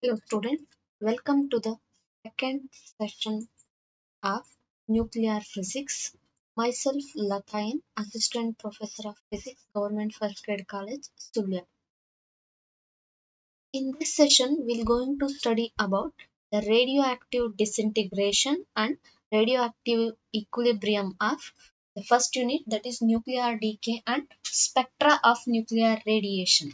Hello students, welcome to the second session of Nuclear Physics. Myself Latayan, Assistant Professor of Physics, Government First Grade College, Sulya. In this session, we're going to study about the radioactive disintegration and radioactive equilibrium of the first unit, that is nuclear decay and spectra of nuclear radiation.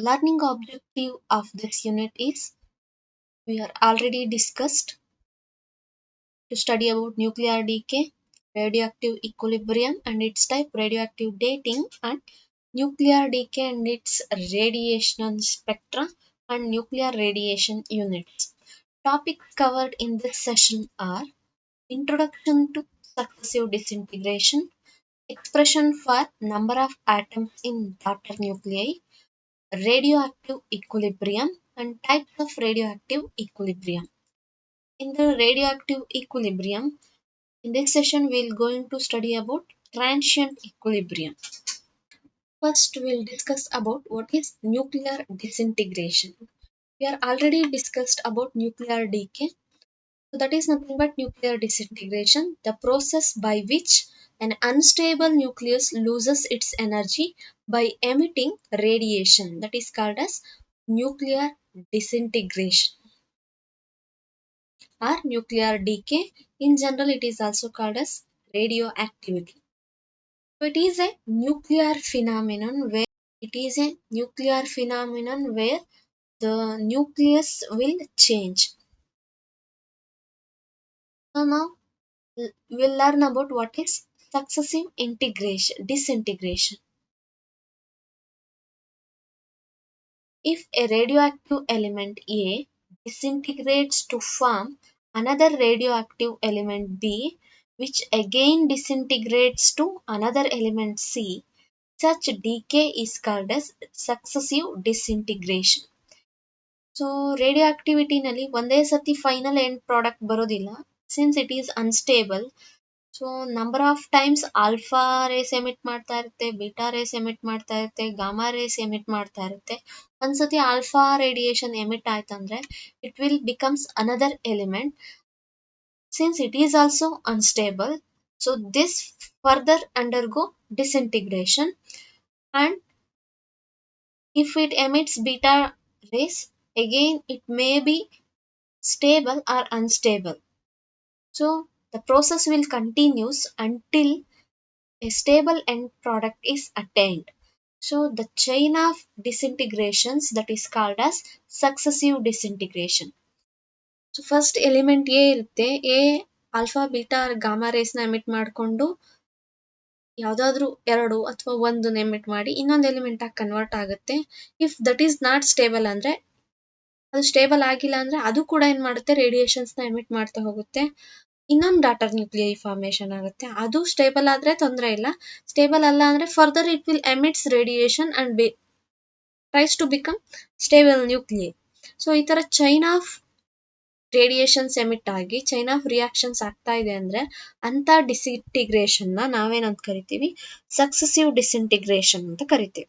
Learning objective of this unit is we are already discussed to study about nuclear decay, radioactive equilibrium and its type, radioactive dating, and nuclear decay and its radiation spectra, and nuclear radiation units. Topics covered in this session are introduction to successive disintegration, expression for number of atoms in daughter nuclei, radioactive equilibrium, and types of radioactive equilibrium. In the radioactive equilibrium, in this session, we're going to study about transient equilibrium. First, we'll discuss about what is nuclear disintegration. We are already discussed about nuclear decay. So that is nothing but nuclear disintegration, the process by which an unstable nucleus loses its energy by emitting radiation. That is called as nuclear disintegration or nuclear decay. In general, it is also called as radioactivity. So it is a nuclear phenomenon where the nucleus will change. So now we'll learn about what is successive disintegration. If a radioactive element A disintegrates to form another radioactive element B, which again disintegrates to another element C, such decay is called as successive disintegration. So ರೇಡಿಯೋಆಕ್ಟಿವಿಟಿನಲ್ಲಿ ಒಂದೇ ಸತಿ final end product ಬರೋದಿಲ್ಲ since it is unstable. So number of times alpha rays emit ಮಾಡ್ತಾ ಇರುತ್ತೆ, beta race emit ಮಾಡ್ತಾ ಇರುತ್ತೆ, gamma race emit ಮಾಡ್ತಾ ಇರುತ್ತೆ. ಒಂದ್ಸತಿ ಆಲ್ಫಾ ರೇಡಿಯೇಷನ್ ಎಮಿಟ್ ಆಯ್ತಂದ್ರೆ it will becomes another element since it is also unstable. So this further undergo disintegration, and if it emits beta rays, again it may be stable or unstable. So the process will continues until a stable end product is attained. So the chain of disintegrations, that is called as successive disintegration. So first element A ಇರುತ್ತೆ. A alpha beta gamma ರೇಸ್ನ emit ಮಾಡಿಕೊಂಡು ಯಾವುದಾದ್ರೂ ಎರಡು ಅಥವಾ ಒಂದನ್ನ emit ಮಾಡಿ ಇನ್ನೊಂದು element ಆಗಿ ಕನ್ವರ್ಟ್ ಆಗುತ್ತೆ. If that is not stable ಅಂದ್ರೆ, ಅದು ಸ್ಟೇಬಲ್ ಆಗಿಲ್ಲ ಅಂದ್ರೆ ಅದು ಕೂಡ ಏನ್ ಮಾಡುತ್ತೆ, ರೇಡಿಯೇಷನ್ಸ್ ನ ಎಮಿಟ್ ಮಾಡ್ತಾ ಹೋಗುತ್ತೆ. ಇನ್ನೊಂದು ಡಾಟರ್ ನ್ಯೂಕ್ಲಿಯೈ ಫಾರ್ಮೇಶನ್ ಆಗುತ್ತೆ. ಅದು ಸ್ಟೇಬಲ್ ಆದ್ರೆ ತೊಂದರೆ ಇಲ್ಲ, ಸ್ಟೇಬಲ್ ಅಲ್ಲ ಅಂದ್ರೆ further it will emits radiation and tries to become stable nuclei. So ಈ ತರ ಚೈನ್ ಆಫ್ ರೇಡಿಯೇಷನ್ಸ್ ಎಮಿಟ್ ಆಗಿ ಚೈನ್ ಆಫ್ ರಿಯಾಕ್ಷನ್ಸ್ ಆಗ್ತಾ ಇದೆ ಅಂದ್ರೆ ಅಂತ ಡಿಸಿಂಟಿಗ್ರೇಷನ್ ನ ನಾವೇನಂತ ಕರಿತೀವಿ, ಸಕ್ಸೆಸಿವ್ ಡಿಸಿಂಟಿಗ್ರೇಷನ್ ಅಂತ ಕರಿತೀವಿ.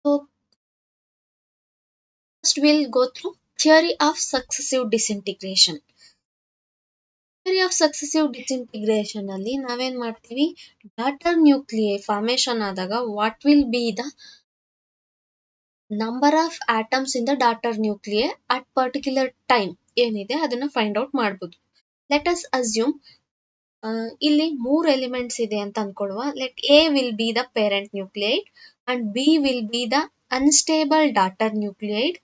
So first will go through theory of successive disintegration. Theory of successive disintegration ಅಲ್ಲಿ ನಾವೇನ್ ಮಾಡ್ತೀವಿ, ಡಾಟರ್ ನ್ಯೂಕ್ಲಿಯೈ ಫಾರ್ಮೇಶನ್ ಆದಾಗ what will be the number of atoms in the daughter nuclei at particular time ಏನಿದೆ ಅದನ್ನ find out ಮಾಡ್ಬೋದು. Let us assume ಇಲ್ಲಿ 3 elements ಇದೆ ಅಂತ ಅನ್ಕೊಳ್ಳುವ. Let A will be the parent nuclide and B will be the unstable daughter nuclide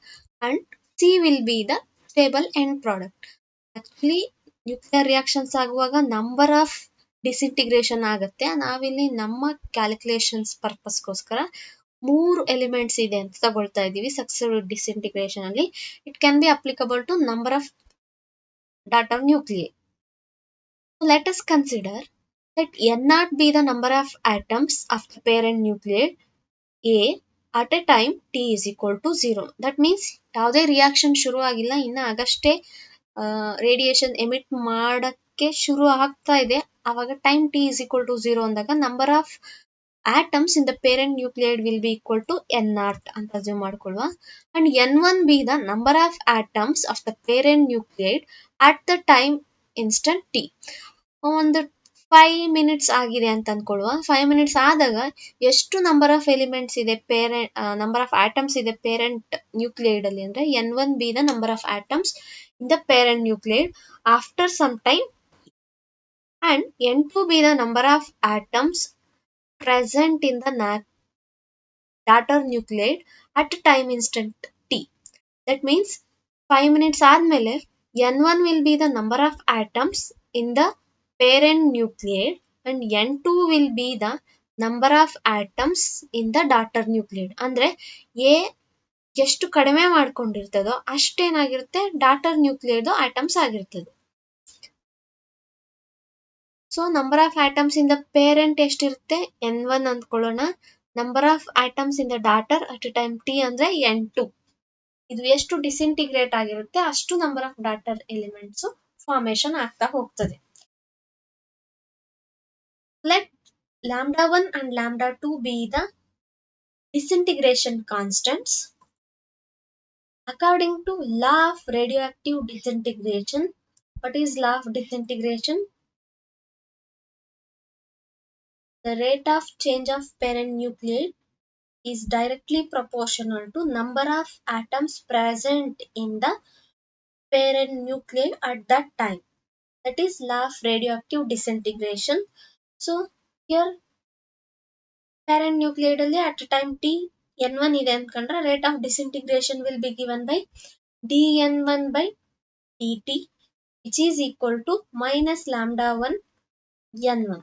and C will be the stable end product. Actually nuclear reactions ಆಗುವಾಗ number of disintegration ಆಗುತ್ತೆ. ನಾವಿಲ್ಲಿ ನಮ್ಮ calculations ಪರ್ಪಸ್ಗೋಸ್ಕರ 3 elements ಇದೆ ಅಂತ ತಗೊಳ್ತಾ ಇದೀವಿ successive disintegration ಅಲ್ಲಿ. It can be applicable to number of daughter nuclei. Let us consider that n0 be the number of atoms of the parent nucleid A at a time t is equal to 0. That means ಯಾವುದೇ reaction ಶುರು ಆಗಿಲ್ಲ, ಇನ್ನು ಆಗಷ್ಟೇ radiation emit ಮಾಡಕ್ಕೆ ಶುರು ಆಗ್ತಾ ಇದೆ. ಆವಾಗ time t is equal to 0 ಅಂದಾಗ number of atoms in the parent nucleide will be equal to n naught ಅಂತ assume ಮಾಡ್ಕೊಳ್ಳುವ. And n1 be the number of atoms of the parent nucleide at the time instant t. ಒಂದು 5 minutes ಆಗಿದೆ ಅಂತ ಅನ್ಕೊಳ್ಳುವ. 5 minutes ಆದಾಗ ಎಷ್ಟು number of elements ಇದೆ number of atoms ಇದೆ parent ನ್ಯೂಕ್ಲಿಯೈಡ್ ಅಲ್ಲಿ ಅಂದ್ರೆ n1 be the number of atoms in the parent nucleide after some time and n2 be the number of atoms present in the daughter nucleide at time instant t. That means 5 minutes ಆದ್ಮೇಲೆ n1 will be the number of atoms in the parent nucleide and n2 will be the number of atoms in the daughter nucleide. ಅಂದ್ರೆ A ಎಷ್ಟು ಕಡಿಮೆ ಮಾಡ್ಕೊಂಡಿರ್ತದೋ ಅಷ್ಟೇನಾಗಿರುತ್ತೆ daughter nuclide atoms ಆಗಿರ್ತದೆ. So number of atoms in the parent ಎಷ್ಟಿರುತ್ತೆ n1 ಅಂದ್ಕೊಳ್ಳೋಣ. Number of atoms in the daughter at time t ಅಂದ್ರೆ n2. ಇದು ಎಷ್ಟು ಡಿಸಿಂಟಿಗ್ರೇಟ್ ಆಗಿರುತ್ತೆ ಅಷ್ಟು number of daughter elements formation ಆಗ್ತಾ ಹೋಗ್ತದೆ. Let lambda 1 and lambda 2 be the disintegration constants. According to law of radioactive disintegration, what is law of disintegration? The rate of change of parent nucleide is directly proportional to number of atoms present in the parent nucleide at that time. That is law of radioactive disintegration. So here parent nucleide alli at time t n1 ಇದೆ ಅನ್ಕೊಂಡ್ರೆ rate of disintegration will be given by dn1 by dt which is equal to minus lambda 1 n1.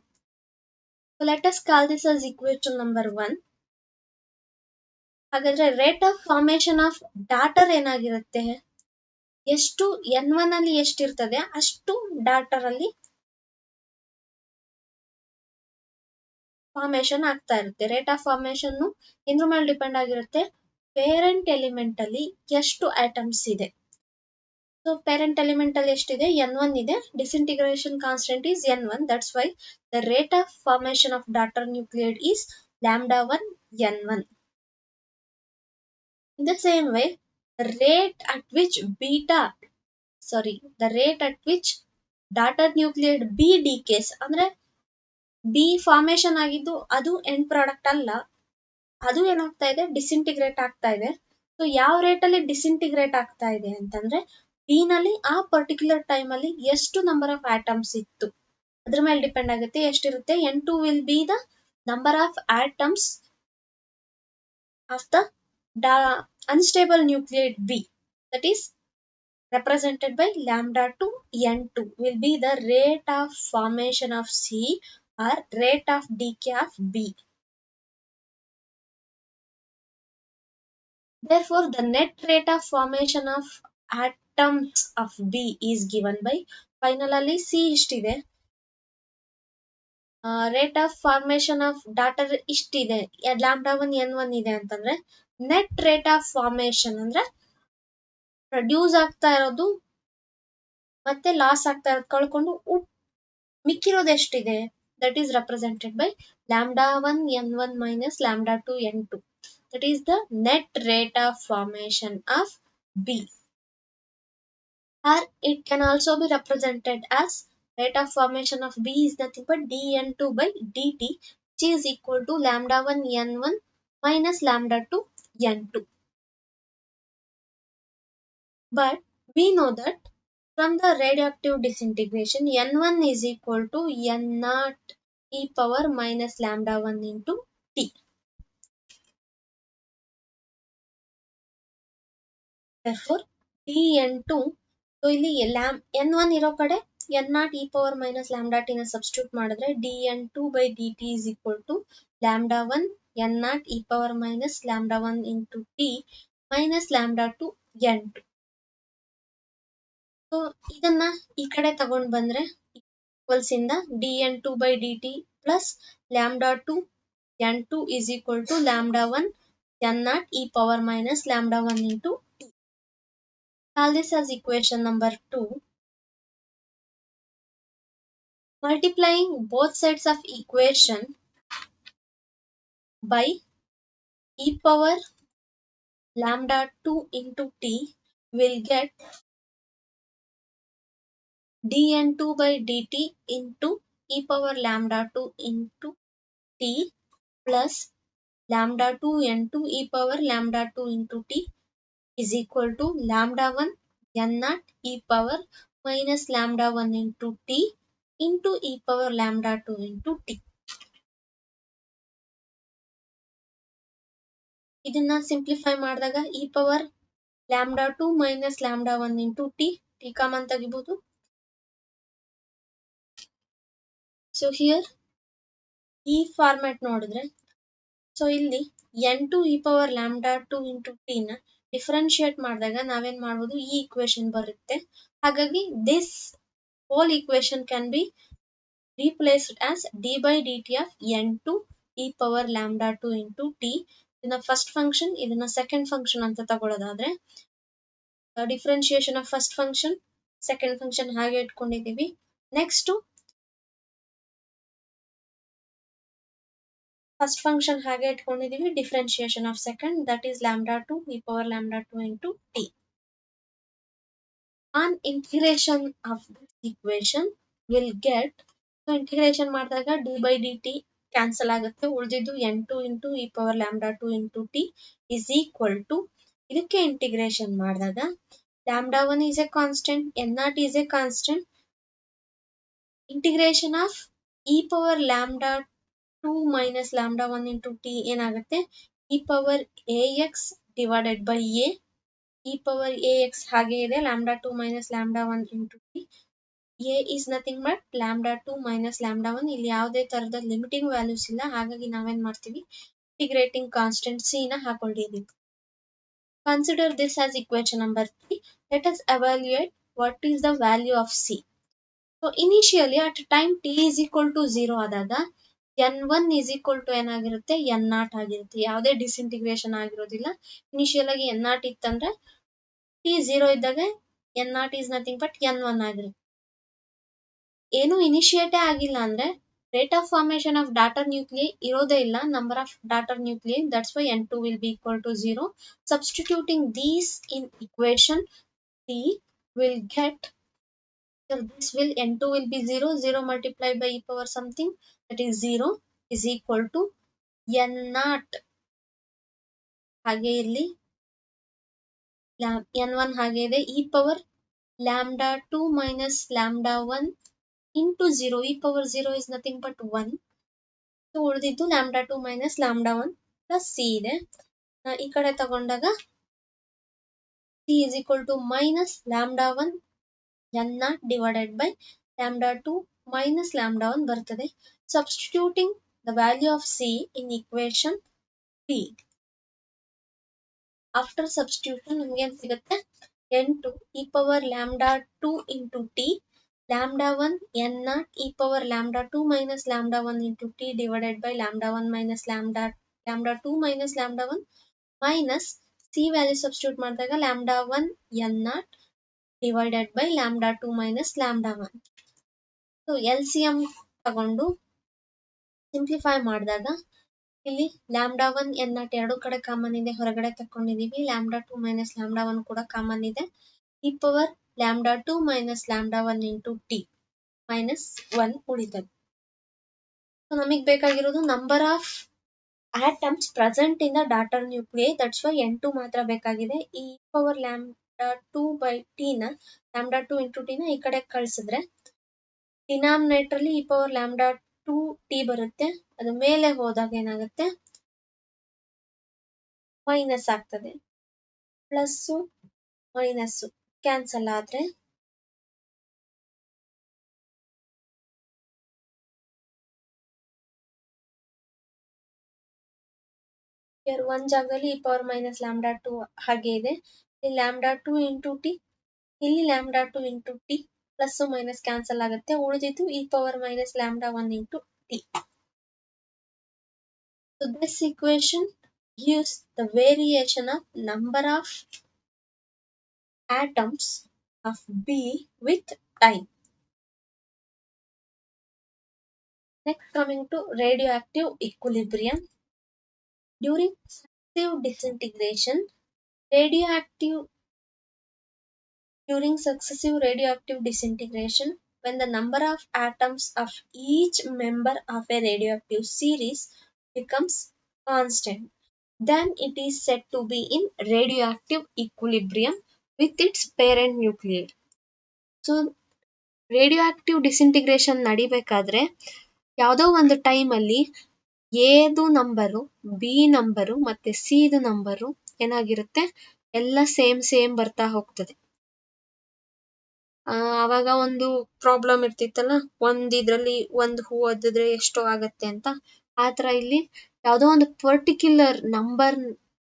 So let us call this as equation number 1. ಹಾಗಾದ್ರೆ rate of formation of daughter ಏನಾಗಿರುತ್ತೆ, ಎಷ್ಟು n1 ಅಲ್ಲಿ ಎಷ್ಟಿರ್ತದೆ ಅಷ್ಟು daughter ಅಲ್ಲಿ formation ಆಗ್ತಾ ಇರುತ್ತೆ. Rate of formation ಇದ್ರ ಮೇಲೆ ಡಿಪೆಂಡ್ ಆಗಿರುತ್ತೆ ಪೇರೆಂಟ್ ಎಲಿಮೆಂಟ್ ಅಲ್ಲಿ ಎಷ್ಟು ಆಟಮ್ಸ್ ಇದೆ. ಸೊ ಪೇರೆಂಟ್ ಎಲಿಮೆಂಟ್ ಅಲ್ಲಿ ಎಷ್ಟಿದೆ n1 ಇದೆ, disintegration constant is n1. That's why the rate of formation of daughter nucleide is lambda 1 n1. In the same way, the rate at which daughter nucleide B decays ಅಂದ್ರೆ B formation ಆಗಿದ್ದು ಅದು end product ಅಲ್ಲ, ಅದು ಏನಾಗ್ತಾ ಇದೆ disintegrate ಆಗ್ತಾ ಇದೆ. So ಯಾವ ರೇಟ್ ಅಲ್ಲಿ ಡಿಸಿಂಟಿಗ್ರೇಟ್ ಆಗ್ತಾ ಇದೆ ಅಂತಂದ್ರೆ ಬಿ ನಲ್ಲಿ ಆ ಪರ್ಟಿಕ್ಯುಲರ್ ಟೈಮ್ ಅಲ್ಲಿ ಎಷ್ಟು ನಂಬರ್ ಆಫ್ ಆಟಮ್ಸ್ ಇತ್ತು ಅದ್ರ ಮೇಲೆ ಡಿಪೆಂಡ್ ಆಗುತ್ತೆ ಎಷ್ಟಿರುತ್ತೆ. n2 will be the number of atoms of the unstable nucleide B, that is represented by lambda 2 n2 will be the rate of formation of C or rate of decay of B. Therefore, the net rate of formation of atoms of B is given by finally C ಇಷ್ಟಿದೆ, rate of formation of daughter ಇಷ್ಟಿದೆ, lambda 1 n1 ಇದೆ ಅಂತಂದ್ರೆ net rate of formation ಅಂದ್ರೆ produce ಆಗ್ತಾ ಇರೋದು ಮತ್ತೆ loss ಆಗ್ತಾ ಇರೋದು ಕಳ್ಕೊಂಡು ಮಿಕ್ಕಿರೋದು ಎಷ್ಟಿದೆ that is represented by lambda 1 n1 minus lambda 2 n2. That is the net rate of formation of B. Or it can also be represented as rate of formation of B is nothing but dn2 by dt which is equal to lambda 1 n1 minus lambda 2 n2. But we know that from the radioactive disintegration n1 is equal to n0 e power minus lambda 1 into t. Therefore dn2, so ಇಲ್ಲಿ n1 ಇರೋ ಕಡೆ n0 e power minus lambda t ನ substitute ಮಾಡಿದ್ರೆ dn2 by dt is equal to lambda 1 n0 e power minus lambda 1 into t minus lambda 2 n2. So ಇದನ್ನ ಈ ಕಡೆ ತಗೊಂಡ್ ಬಂದ್ರೆ ಈಕ್ವಲ್ಸ್ ಇಂದ dn2 by dt plus lambda 2 n2 is equal to lambda 1 n0 e power minus lambda 1 into t. Call this as equation number 2. Multiplying both sides of equation by e power lambda 2 into t will get dn2 by dt into e power lambda 2 into t plus lambda 2 n2 e power lambda 2 into t is equal to lambda 1 n naught e power minus lambda 1 into t into e power lambda 2 into t. ಇದನ್ನ simplify ಮಾಡಿದಾಗ e power lambda 2 minus lambda 1 into t t common ತೆಗಿಬಹುದು. So here ಈ format ನೋಡಿದ್ರೆ so ಇಲ್ಲಿ n2 e power lambda 2 into t ನ differentiate ಮಾಡಿದಾಗ ನಾವೇನ್ ಮಾಡ್ಬೋದು, ಈ ಇಕ್ವೇಶನ್ ಬರುತ್ತೆ. ಹಾಗಾಗಿ this whole equation can be replaced as d by dt of n2 e power lambda 2 into t. ಇದನ್ನ ಫಸ್ಟ್ ಫಂಕ್ಷನ್, ಇದನ್ನ ಸೆಕೆಂಡ್ ಫಂಕ್ಷನ್ ಅಂತ ತಗೊಳ್ಳೋದಾದ್ರೆ differentiation of first function, second function ಹಾಗೆ ಇಟ್ಕೊಂಡಿದೀವಿ. ನೆಕ್ಸ್ಟ್ ಫಸ್ಟ್ ಫಂಕ್ಷನ್ ಹಾಗೆ ಇಟ್ಕೊಂಡಿದೀವಿ, differentiation of second, that is lambda 2 e power lambda 2 into t. On integration of this equation will get, so integration ಮಾಡಿದಾಗ d by dt cancel ಆಗುತ್ತೆ, ಉಳಿದಿದ್ದು n2 into e power lambda 2 into t is equal to, ಇದಕ್ಕೆ integration ಮಾಡಿದಾಗ lambda 1 is a constant, n naught is a constant, integration of e power lambda 2 minus lambda 1 into t ಏನಾಗುತ್ತೆ, e power ax divided by a, e power ax ಹಾಗೆ ಇದೆ, lambda 2 minus lambda 1 into t, a is nothing but lambda 2 minus lambda 1, ಇಲ್ಲಿ ಯಾವುದೇ ತರದ limiting values ಇಲ್ಲ, ಹಾಗಾಗಿ ನಾವೇನ್ ಮಾಡ್ತೀವಿ, ಇಂಟಿಗ್ರೇಟಿಂಗ್ ಕಾನ್ಸ್ಟೆಂಟ್ c ನ ಹಾಕೊಂಡಿದೀವಿ. Consider this as equation number 3. Let us evaluate what is the value of c. So initially at time t is equal to 0 ಆದಾಗ n1 is equal to ಏನಾಗಿರುತ್ತೆ, n0 ಆಗಿರುತ್ತೆ, ಯಾವುದೇ disintegration ಆಗಿರೋದಿಲ್ಲ. Initial ಆಗಿ n0 ಇತ್ತಂದ್ರೆ t 0 ಇದ್ದಾಗ n0 is nothing but n1 ಆಗಿರುತ್ತೆ. ಏನು ಇನಿಷಿಯೇಟೇ ಆಗಿಲ್ಲ ಅಂದ್ರೆ rate of formation of daughter nuclei ಇರೋದೇ ಇಲ್ಲ, number of daughter nuclei, that's why n2 will be equal to 0. Substituting these in equation t will get, so this will n2 will be 0, 0 multiplied by e power something, that is 0 is equal to n0, ಹಾಗೆ ಇಲ್ಲಿ n1 ಹಾಗೆ ಇದೆ, e power lambda 2 minus lambda 1 into 0, e power 0 is nothing but 1. So ಉಳಿದಿದ್ದು lambda 2 minus lambda 1 plus c ಇದೆ. ಈ ಕಡೆ ತಗೊಂಡಾಗ c is equal to minus lambda 1 n0 divided by lambda 2 minus lambda 1 ಬರ್ತದೆ. Substituting the value of c in equation b. After substitution ನಮಗೆ ಏನು ಸಿಗುತ್ತೆ, n2 e power lambda 2 into t, lambda 1 n0 e power lambda 2 minus lambda 1 into t divided by lambda 1 minus lambda 2 minus lambda 1 minus c value substitute ಮಾಡಿದಾಗ lambda 1 n0 divided by lambda 2 minus lambda 1. So LCM ತಗೊಂಡು simplify ಮಾಡಿದಾಗ ಇಲ್ಲಿ lambda 1 n0 ಎರಡು ಕಡೆ common ಇದೆ, ಹೊರಗಡೆ ತಕೊಂಡಿದೀವಿ, lambda 2 minus lambda 1 ಕೂಡ common ಇದೆ, e power lambda 2 minus lambda 1 into t minus 1 ಉಳಿತದೆ. ಸೊ ನಮಗೆ ಬೇಕಾಗಿರೋದು number of atoms present in the daughter nuclei, that's why n2 ಮಾತ್ರ ಬೇಕಾಗಿದೆ. e power lambda 2 by t ನ lambda 2 into t ನ ಈ ಕಡೆ ಕಳಿಸಿದ್ರೆ ಡಿನಾಮಿನೇಟರ್ ಅಲ್ಲಿ e power lambda 2 t ಬರುತ್ತೆ, ಅದು ಮೇಲೆ ಹೋದಾಗ ಏನಾಗುತ್ತೆ, ಮೈನಸ್ ಆಗ್ತದೆ, ಪ್ಲಸ್ ಮೈನಸ್ ಕ್ಯಾನ್ಸಲ್ ಆದ್ರೆ ಒಂದ್ ಜಾಗದಲ್ಲಿ e ಪವರ್ ಮೈನಸ್ ಲ್ಯಾಂಬ್ಡಾ 2 ಹಾಗೆ ಇದೆ, ಇಲ್ಲಿ ಲ್ಯಾಂಬ್ಡಾ 2 ಇಂಟು ಟಿ, ಇಲ್ಲಿ lambda 2 into T, plus minus cancel ಆಗುತ್ತೆ, ಉಳಿದಿದ್ದು e power minus lambda 1 into T. So this equation gives the variation of number of atoms of B with time. Next coming to radioactive equilibrium. During successive disintegration, radioactive during successive radioactive disintegration, when the number of atoms of each member of a radioactive series becomes constant, then it is said to be in radioactive equilibrium with its parent nuclide. So radioactive disintegration ನಡಿಬೇಕಾದ್ರೆ ಯಾವುದೋ ಒಂದು ಟೈಮಲ್ಲಿ ಎದು number, B number ಮತ್ತೆ ಸಿದು number ಏನಾಗಿರುತ್ತೆ, ಎಲ್ಲ same ಬರ್ತಾ ಹೋಗ್ತದೆ. ಆವಾಗ ಒಂದು ಪ್ರಾಬ್ಲಮ್ ಇರ್ತಿತ್ತಲ್ಲ, ಇದ್ರಲ್ಲಿ ಒಂದು ಹೂ ಓದಿದ್ರೆ ಎಷ್ಟೋ ಆಗತ್ತೆ ಅಂತ. ಆ ಥರ ಇಲ್ಲಿ ಯಾವುದೋ ಒಂದು ಪರ್ಟಿಕ್ಯುಲರ್ ನಂಬರ್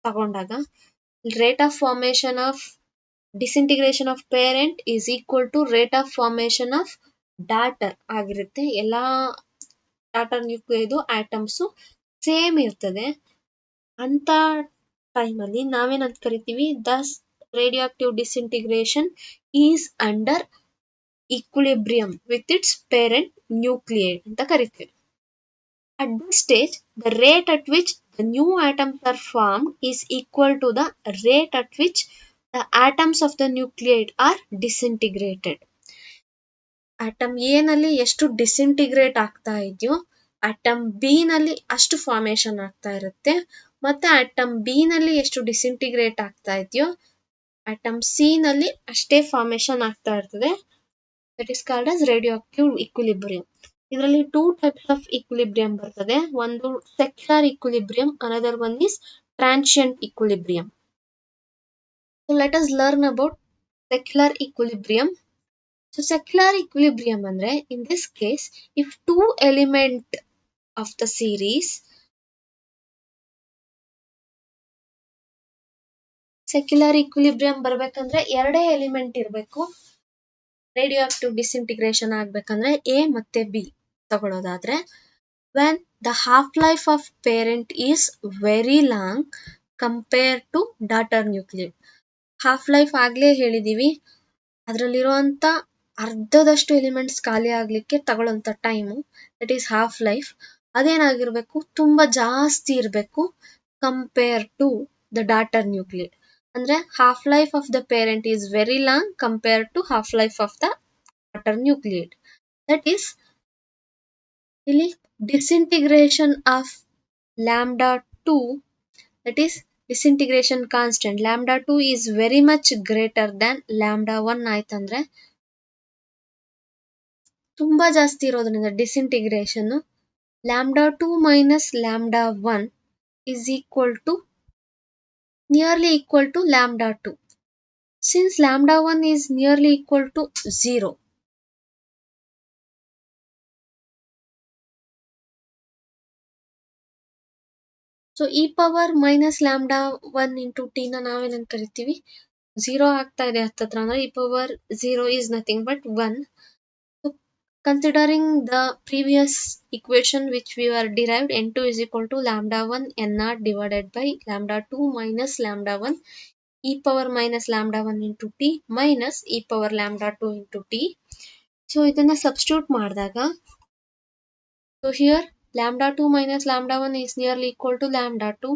ತಗೊಂಡಾಗ rate of formation of disintegration of parent is equal to rate of formation of daughter ಆಗಿರುತ್ತೆ. ಎಲ್ಲಾ ಡಾಟರ್ ನ್ಯೂಕ್ಲಿಯೈದು ಆಟಮ್ಸು ಸೇಮ್ ಇರ್ತದೆ. ಅಂತ ಟೈಮಲ್ಲಿ ನಾವೇನಂತ ಕರಿತೀವಿ, thus radioactive disintegration is under equilibrium with its parent nuclide ಅಂತ ಕರಿತೀವಿ. At this stage, the rate at which the new atoms are formed is equal to the rate at which the atoms of the nucleide are disintegrated. Atom A ನಲ್ಲಿ ಎಷ್ಟು disintegrate ಆಗ್ತಾ ಇದೆಯೋ atom B ನಲ್ಲಿ ಅಷ್ಟು formation ಆಗ್ತಾ ಇರುತ್ತೆ, ಮತ್ತೆ atom B ನಲ್ಲಿ ಎಷ್ಟು ಡಿಸಿಂಟಿಗ್ರೇಟ್ ಆಗ್ತಾ ಇದೆಯೋ ಆಟಮ್ ಸಿ ನಲ್ಲಿ ಅಷ್ಟೇ ಫಾರ್ಮೇಶನ್ ಆಗ್ತಾ ಇರ್ತದೆ. That is called as radioactive equilibrium. ಇದರಲ್ಲಿ 2 ಟೈಪ್ಸ್ ಆಫ್ ಈಕ್ವಿಲಿಬ್ರಿಯಂ ಬರ್ತದೆ. ಒಂದು secular equilibrium, another one is transient equilibrium. So let us learn about secular equilibrium. So secular equilibrium ಅಂದ್ರೆ, in this case, if two element of the series secular equilibrium ಬರ್ಬೇಕಂದ್ರೆ ಎರಡೇ element ಇರಬೇಕು. ರೇಡಿಯೋಆಕ್ಟಿವ್ disintegration ಆಗ್ಬೇಕಂದ್ರೆ A ಮತ್ತೆ B ತಗೊಳ್ಳೋದಾದ್ರೆ, when the half life of parent is very long compared to daughter nucleus. Half life ಆಗ್ಲೇ ಹೇಳಿದೀವಿ, ಅದರಲ್ಲಿರುವಂತ ಅರ್ಧದಷ್ಟು ಎಲಿಮೆಂಟ್ಸ್ ಖಾಲಿ ಆಗ್ಲಿಕ್ಕೆ ತಗೊಳ್ಳೋಂಥ time, that is half life. ಅದೇನಾಗಿರ್ಬೇಕು, ತುಂಬಾ ಜಾಸ್ತಿ ಇರಬೇಕು compare to the daughter nuclide. ಅಂದ್ರೆ half life of the parent is very long compare to half life of the daughter nuclide. That is ಇಲ್ಲಿ disintegration of lambda 2, that is disintegration constant lambda 2 is very much greater than lambda 1 ಆಯ್ತಂದ್ರೆ, ತುಂಬಾ ಜಾಸ್ತಿ ಇರೋದ್ರಿಂದ disintegration lambda 2 minus lambda 1 is equal to nearly equal to lambda 2. Since lambda 1 is nearly equal to 0, so E power minus lambda 1 into T ನ ನಾವೇನಂತ ಕರಿತೀವಿ, 0 ಆಗ್ತಾ ಇದೆ ಹತ್ತತ್ರ ಅಂದ್ರೆ E power 0 is nothing but 1. So considering the previous equation which we were derived, n2 is equal to lambda 1 n naught divided by lambda 2 minus lambda 1 e power minus lambda 1 into t minus e power lambda 2 into t. So ಇದನ್ನ substitute ಮಾಡಿದಾಗ, so here lambda 2 minus lambda 1 is nearly equal to lambda 2.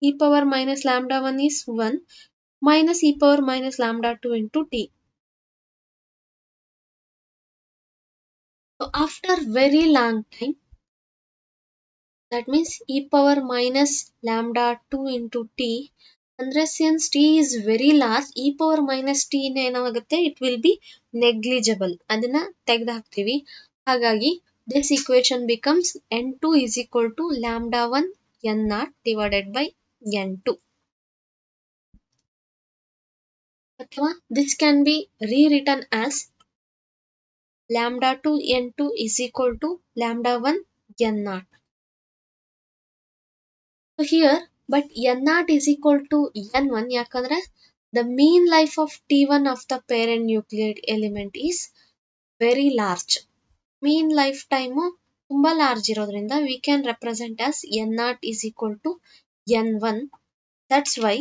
E power minus lambda 1 is 1 minus e power minus lambda 2 into t. So after very long time, that means e power minus lambda 2 into t, ಅಂದ್ರೆ since t is very large, e power minus t ಏನಾಗುತ್ತೆ, it will be negligible. ಅದನ್ನ ತೆಗೆದು ಹಾಕ್ತೀವಿ. ಹಾಗಾಗಿ this equation becomes n2 is equal to lambda 1 n naught divided by n2. ಅಥವಾ this can be rewritten as lambda 2 n2 is equal to lambda 1 n naught. So here, but n naught is equal to n1 ಯಾಕಂದ್ರೆ the mean life of t1 of the parent nucleate element is very large. Mean life time ತುಂಬಾ large ಇರೋದ್ರಿಂದ we can represent as n naught is equal to n1. That's why,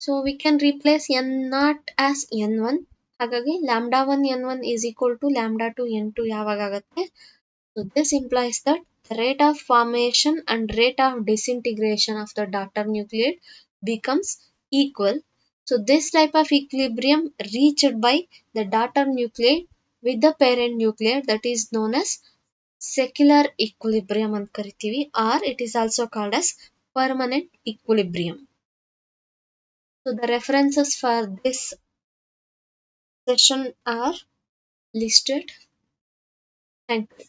so we can replace n naught as n1 ಹಾಗಾಗಿ λ1 n1 is equal to λ2 n2 ಯಾವಾಗ ಆಗುತ್ತೆ? So this implies that the rate of formation and rate of disintegration of the daughter nucleate becomes equal. So this type of equilibrium reached by the daughter nucleate with the parent nucleate, that is known as secular equilibrium ಅಂತ ಕರಿತೀವಿ, or it is also called as permanent equilibrium. So the references for this session are listed. Thank you.